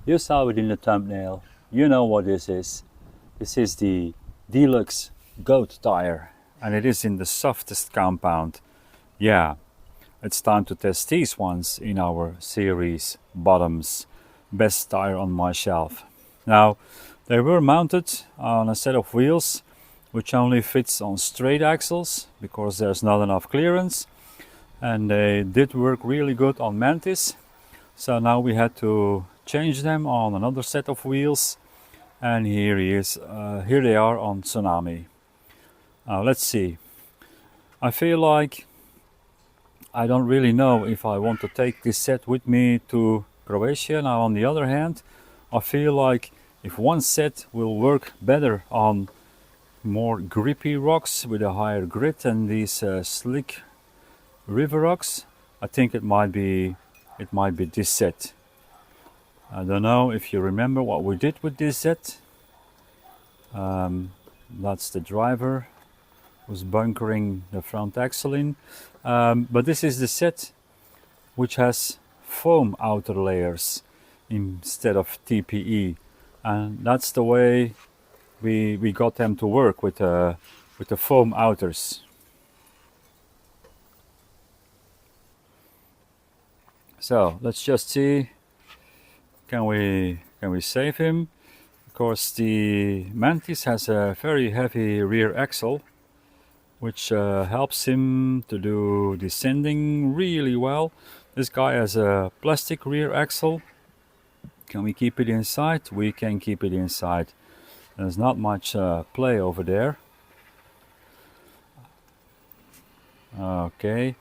You saw it in the thumbnail. You know what this is. This is the DLux GOAT tire, and it is in the softest compound. Yeah, it's time to test these ones in our series BTOMS, best tire on my shelf. Now, they were mounted on a set of wheels which only fits on straight axles because there's not enough clearance, and they did work really good on Mantis. So now we had to change them on another set of wheels, and here they are on Tsunami. Now let's see. I feel like I don't really know if I want to take this set with me to Croatia. Now on the other hand, I feel like if one set will work better on more grippy rocks with a higher grit than these slick river rocks, I think it might be this set. I don't know if you remember what we did with this set. That's the driver who's bunkering the front axle in. But this is the set which has foam outer layers instead of TPE, and that's the way we got them to work with the foam outers. So let's just see, can we save him? Of course, the Mantis has a very heavy rear axle, which helps him to do descending really well. This guy has a plastic rear axle. Can we keep it inside? We can keep it inside. There's not much play over there. Okay,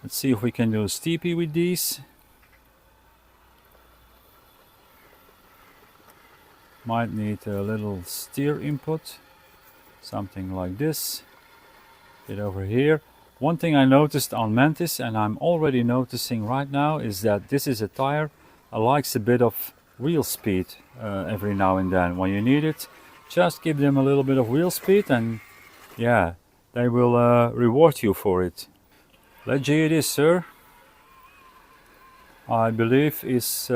let's see if we can do steepy with these. Might need a little steer input, something like this. Get over here. One thing I noticed on Mantis, and I'm already noticing right now, is that this is a tire that likes a bit of wheel speed every now and then. When you need it, just give them a little bit of wheel speed, and yeah, they will reward you for it. Let's G it is, sir. I believe is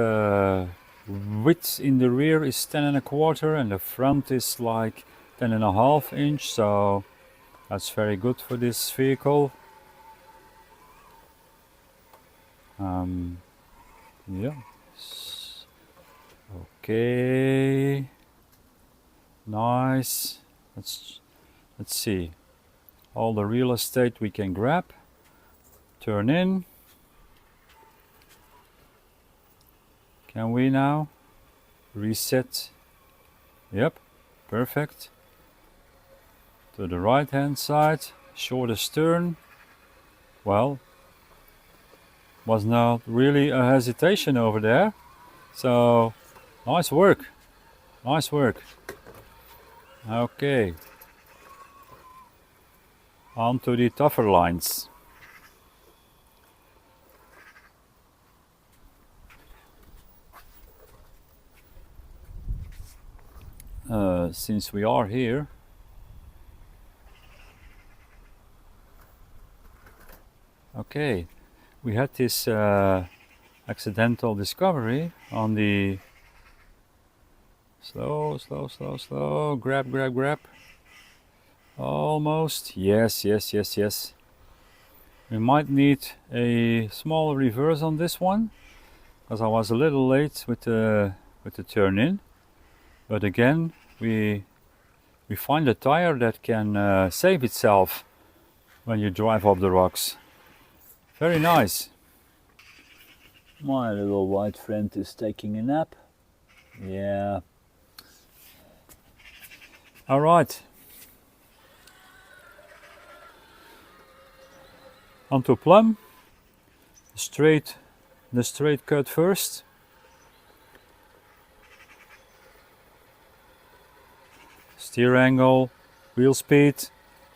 width in the rear is 10.25 and the front is like 10.5 inch, so that's very good for this vehicle. Yeah. Okay. Nice. Let's see. All the real estate we can grab. Turn in. Can we now reset? Yep, perfect. To the right hand side, shortest turn. Well, was not really a hesitation over there. So, nice work. Nice work. Okay. On to the tougher lines. Since we are here, okay, we had this accidental discovery on the slow, grab, almost, yes. We might need a small reverse on this one, because I was a little late with the turn in, but again, we find a tire that can save itself when you drive up the rocks. Very nice. My little white friend is taking a nap. Yeah. All right. Onto plumb. The straight cut first. Steer angle, wheel speed.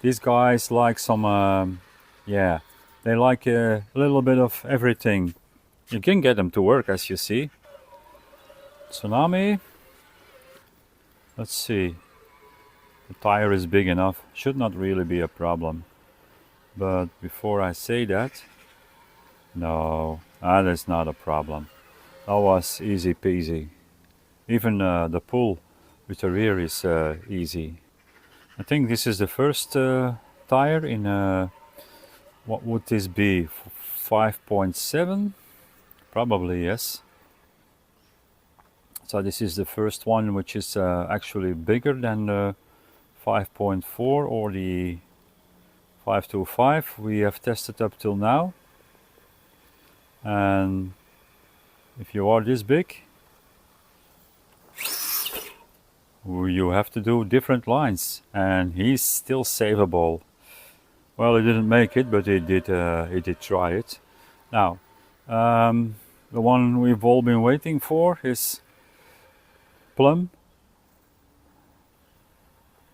These guys like some, yeah, they like a little bit of everything. You can get them to work, as you see. Tsunami. Let's see. The tire is big enough. Should not really be a problem. But before I say that, no, that is not a problem. That was easy peasy. Even the pull with the rear is easy. I think this is the first tire in what would this be? 5.7? Probably yes. So this is the first one which is actually bigger than the 5.4 or the 525 we have tested up till now. And if you are this big, you have to do different lines, and he's still savable. Well, he didn't make it, but he did try it. Now, the one we've all been waiting for is Plum,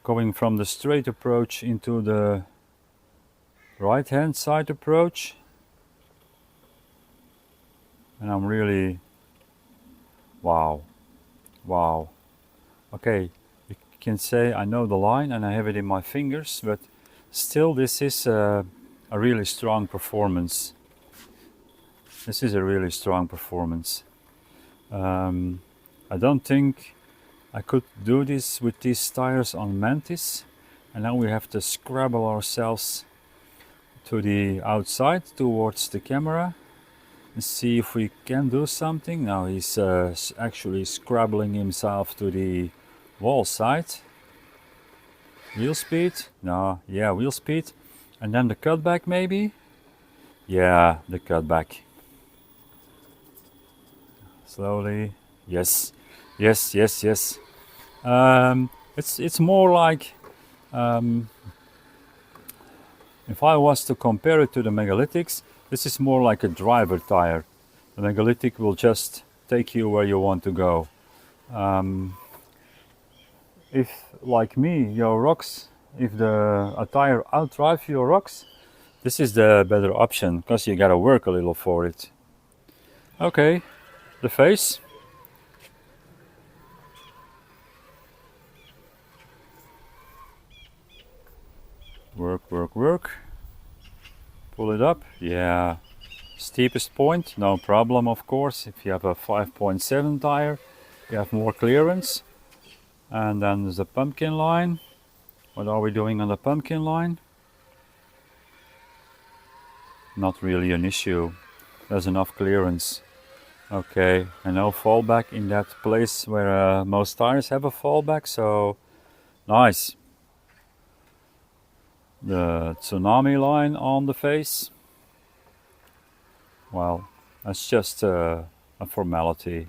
going from the straight approach into the right hand side approach. And I'm really, wow. Okay, you can say I know the line and I have it in my fingers, but still this is a really strong performance. This is a really strong performance. I don't think I could do this with these tires on Mantis, and now we have to scrabble ourselves to the outside towards the camera and see if we can do something. Now he's actually scrabbling himself to the wall side. Wheel speed? No, yeah, wheel speed. And then the cutback maybe? Yeah, the cutback. Slowly. Yes. It's more like if I was to compare it to the Megalithics, this is more like a driver tire. The Megalithic will just take you where you want to go. If, like me, your rocks, if a tire outdrives your rocks, this is the better option, because you gotta work a little for it. Okay, the face. Work. Pull it up, yeah. Steepest point, no problem, of course. If you have a 5.7 tire, you have more clearance. And then there's the pumpkin line. What are we doing on the pumpkin line? Not really an issue. There's enough clearance. Okay, and no fallback in that place where most tires have a fallback, so nice. The Tsunami line on the face. Well, that's just a formality.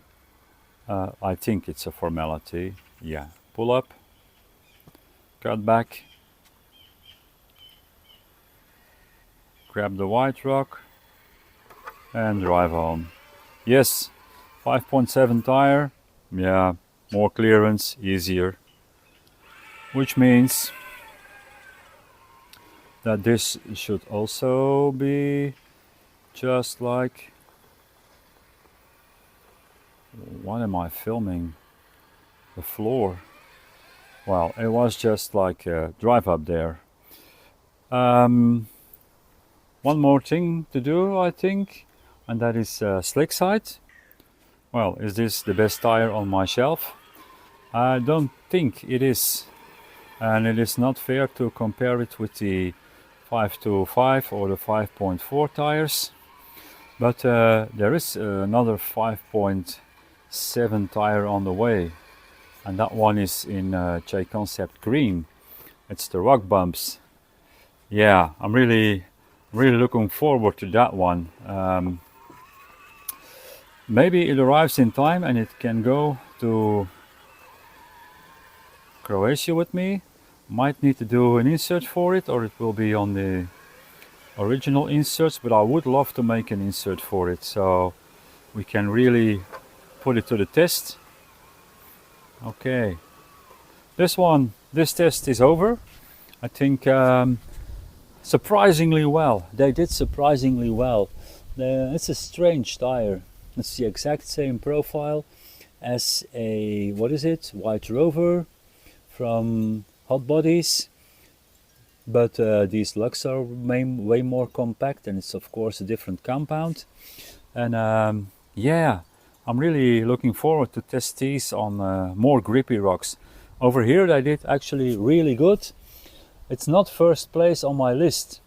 I think it's a formality. Yeah, pull up, cut back, grab the white rock and drive home. Yes, 5.7 tire, yeah, more clearance, easier. Which means that this should also be just like, what am I filming? The floor. Well, it was just like a drive up there. One more thing to do, I think, and that is slick side. Well, is this the best tire on my shelf? I don't think it is, and it is not fair to compare it with the 525 or the 5.4 tires, but there is another 5.7 tire on the way. And that one is in J Concept green. It's the rock bumps. Yeah, I'm really looking forward to that one. Maybe it arrives in time and it can go to Croatia with me. Might need to do an insert for it, or it will be on the original inserts, but I would love to make an insert for it so we can really put it to the test. Okay, this test is over. I think surprisingly well. They did surprisingly well. It's a strange tire. It's the exact same profile as a, what is it, White Rover from Hot Bodies, but these Lux are way more compact, and it's of course a different compound. And yeah, I'm really looking forward to test these on more grippy rocks. Over here they did actually really good. It's not first place on my list,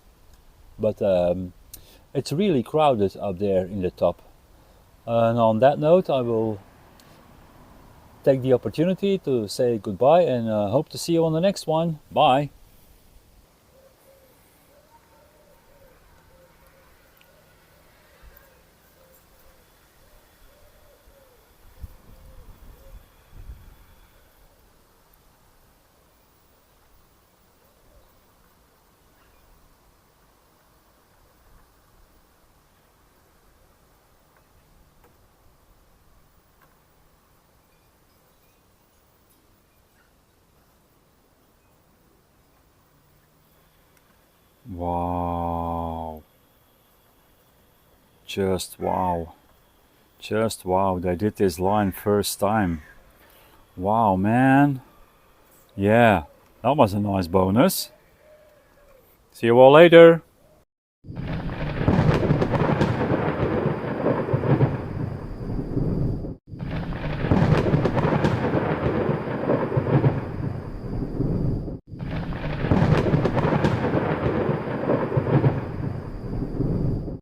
but it's really crowded up there in the top. And on that note, I will take the opportunity to say goodbye and hope to see you on the next one. Bye. Wow. Just wow. Just wow. They did this line first time. Wow, man. Yeah, that was a nice bonus. See you all later.